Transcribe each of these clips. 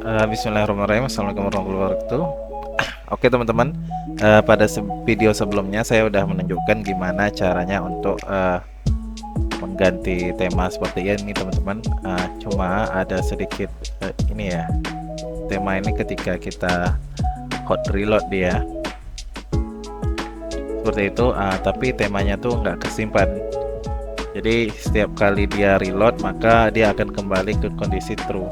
Bismillahirrahmanirrahim. Assalamualaikum warahmatullahi wabarakatuh. Oke teman-teman, pada video sebelumnya saya sudah menunjukkan gimana caranya untuk mengganti tema seperti ini teman-teman. Cuma ada sedikit ini ya, tema ini ketika kita hot reload dia seperti itu, tapi temanya tuh nggak kesimpan. Jadi setiap kali dia reload maka dia akan kembali ke kondisi true.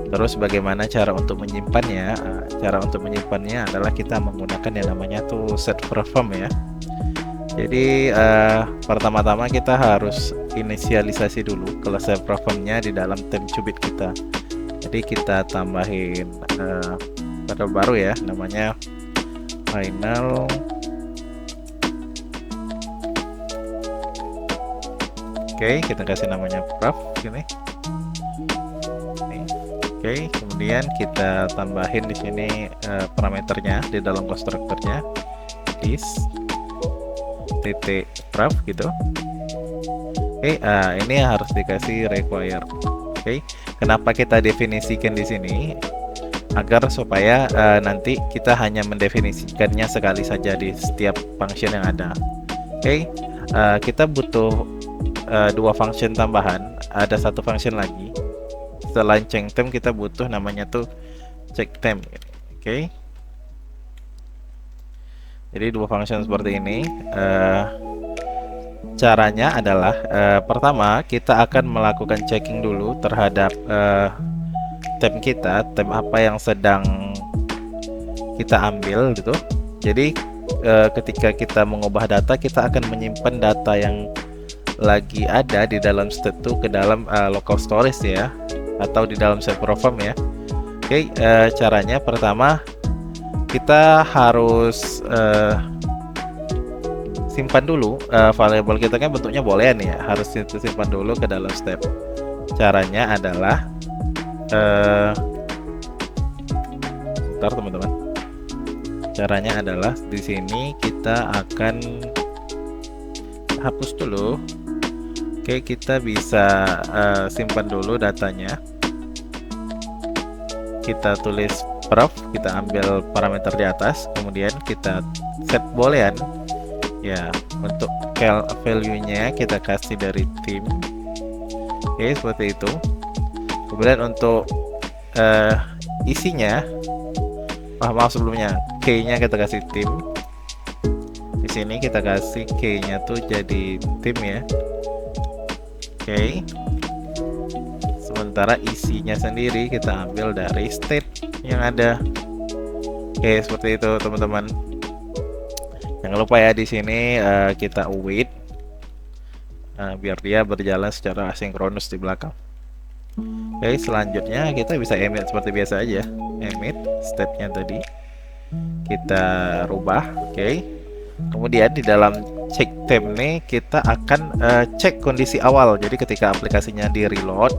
Terus bagaimana cara untuk menyimpannya? Cara untuk menyimpannya adalah kita menggunakan yang namanya tuh set perform ya. Jadi pertama-tama kita harus inisialisasi dulu kalau set performnya di dalam TimeCubit kita. Jadi kita tambahin variabel baru ya, namanya final. Oke, kita kasih namanya prof gini. Oke, kemudian kita tambahin di sini parameternya di dalam konstruktornya is titik prof gitu. Oke, ini harus dikasih require. Oke, kenapa kita definisikan di sini? Agar supaya nanti kita hanya mendefinisikannya sekali saja di setiap function yang ada. Oke, kita butuh dua function tambahan. Ada satu function lagi. Selain check time kita butuh namanya tuh check time. Oke. Jadi dua function seperti ini. Caranya adalah pertama kita akan melakukan checking dulu terhadap time kita, time apa yang sedang kita ambil gitu. Jadi ketika kita mengubah data, kita akan menyimpan data yang lagi ada di dalam state itu ke dalam local storage ya, atau di dalam set perform ya. Oke, caranya pertama kita harus simpan dulu variabel kita, kan bentuknya boolean ya, harus simpan dulu ke dalam step. Caranya adalah bentar teman-teman. Caranya adalah di sini kita akan hapus dulu. Oke, kita bisa simpan dulu datanya. Kita tulis prof, kita ambil parameter di atas, kemudian kita set boolean ya. Untuk value-nya kita kasih dari tim. Oke, seperti itu. Kemudian untuk isinya, maaf sebelumnya, key-nya kita kasih tim. Di sini kita kasih key-nya tuh jadi tim ya. Oke. Sementara isinya sendiri kita ambil dari state yang ada. Oke, seperti itu teman-teman. Jangan lupa ya di sini kita await biar dia berjalan secara asinkronus di belakang. Oke, selanjutnya kita bisa emit seperti biasa aja. Emit state-nya tadi kita rubah. Oke. Kemudian di dalam check time nih kita akan cek kondisi awal. Jadi ketika aplikasinya di reload,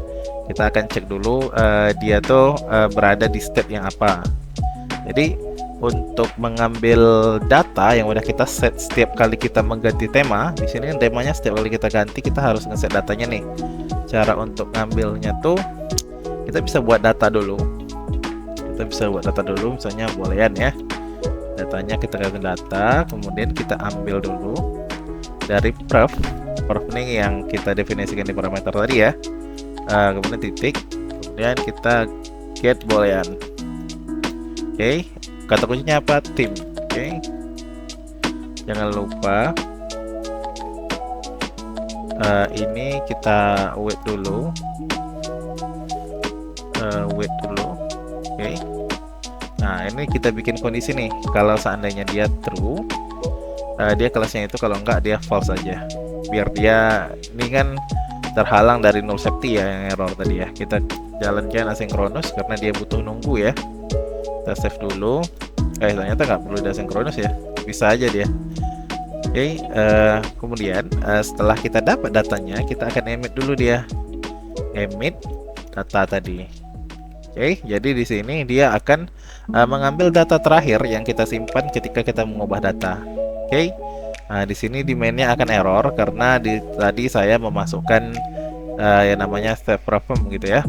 kita akan cek dulu dia tuh berada di state yang apa. Jadi untuk mengambil data yang udah kita set setiap kali kita mengganti tema, di sini temanya setiap kali kita ganti kita harus ngeset datanya nih. Cara untuk ngambilnya tuh kita bisa buat data dulu. Misalnya boolean ya. Datanya kita kasih data, kemudian kita ambil dulu dari prof ini yang kita definisikan di parameter tadi ya. Kemudian titik, kemudian kita get boolean. Oke, kata kuncinya apa? Tim. Oke, jangan lupa ini kita wait dulu. Oke. Nah, ini kita bikin kondisi nih. Kalau seandainya dia true, dia kelasnya itu, kalau enggak dia false aja. Biar dia ini kan terhalang dari null safety ya, yang error tadi ya. Kita jalankan asinkronus karena dia butuh nunggu ya. Kita save dulu. Ternyata nggak perlu asinkronus ya. Bisa aja dia. Oke, kemudian setelah kita dapat datanya, kita akan emit dulu dia. Emit data tadi. Oke, jadi di sini dia akan mengambil data terakhir yang kita simpan ketika kita mengubah data. Oke, di sini demand-nya akan error karena tadi saya memasukkan yang namanya step perform gitu ya.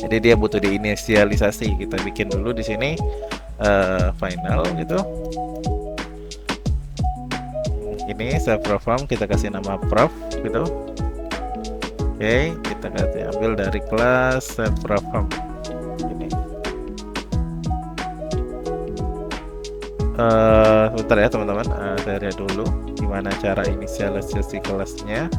Jadi dia butuh diinisialisasi. Kita bikin dulu di sini final gitu. Ini save program, kita kasih nama prof gitu. Oke, kita kasih ambil dari kelas save program. Ini. Sebentar ya teman-teman, saya lihat dulu gimana cara inisialisasi kelasnya.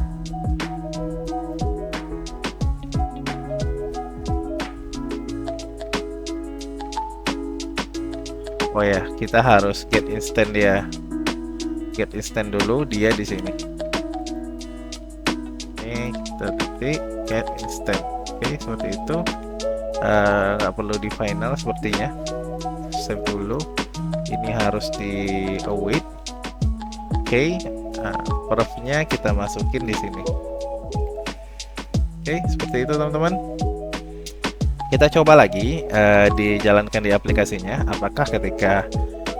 Oh ya, kita harus get instant dia. Get instant dulu dia di sini. Ini kita ketik get instant. Oke, seperti itu. Nggak perlu di final sepertinya. Save dulu. Ini harus di await. Oke, profnya kita masukin di sini. Oke, seperti itu teman-teman. Kita coba lagi dijalankan di aplikasinya. Apakah ketika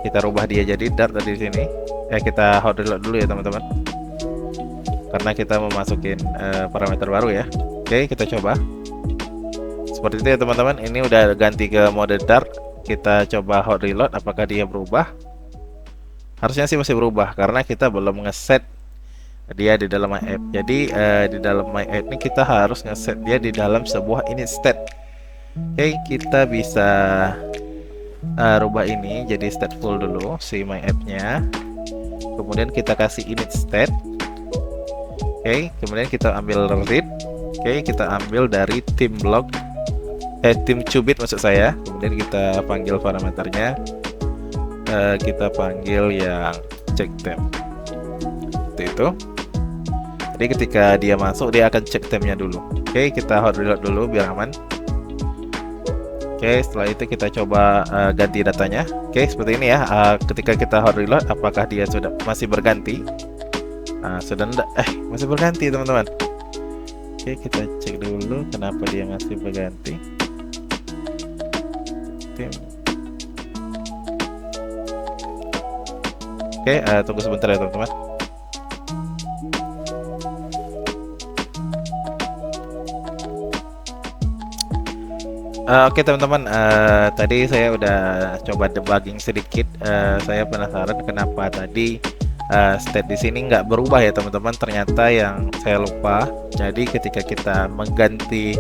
kita rubah dia jadi Dart di sini? Kita hot reload dulu ya teman-teman. Karena kita memasukin parameter baru ya. Oke, kita coba. Seperti itu ya teman-teman. Ini udah ganti ke mode Dart. Kita coba hot reload. Apakah dia berubah? Harusnya sih masih berubah karena kita belum ngeset dia di dalam my app. Jadi di dalam my app ini kita harus ngeset dia di dalam sebuah init state. Oke, kita bisa rubah ini jadi stateful dulu si my app-nya. Kemudian kita kasih init state. Oke, kemudian kita ambil read. Oke, kita ambil dari tim blog, tim cubit maksud saya. Kemudian kita panggil parameternya. Kita panggil yang check temp. Seperti itu. Jadi ketika dia masuk, dia akan cek tempnya dulu. Oke, kita hot reload dulu biar aman. Oke, setelah itu kita coba ganti datanya. Oke, seperti ini ya. Ketika kita hot reload, apakah dia sudah masih berganti? Sudah enggak? Masih berganti teman-teman. Oke, kita cek dulu kenapa dia masih berganti. Oke, tunggu sebentar ya teman-teman. Oke teman-teman, tadi saya udah coba debugging sedikit. Saya penasaran kenapa tadi state di sini nggak berubah ya teman-teman. Ternyata yang saya lupa. Jadi ketika kita mengganti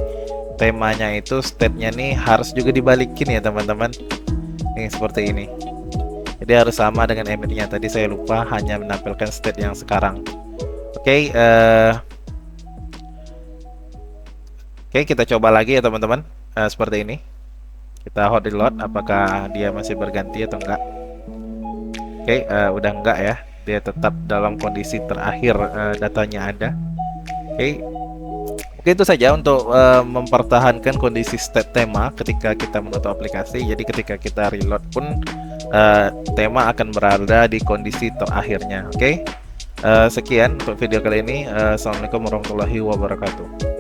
temanya itu, state-nya nih harus juga dibalikin ya teman-teman. Nih seperti ini. Jadi harus sama dengan emit-nya. Tadi saya lupa hanya menampilkan state yang sekarang. Oke, kita coba lagi ya teman-teman. Seperti ini. Kita hot reload apakah dia masih berganti atau enggak. Oke, udah enggak ya. Dia tetap dalam kondisi terakhir datanya ada. Oke, itu saja untuk mempertahankan kondisi state tema ketika kita menutup aplikasi. Jadi ketika kita reload pun tema akan berada di kondisi terakhirnya. Oke, sekian untuk video kali ini. Assalamualaikum warahmatullahi wabarakatuh.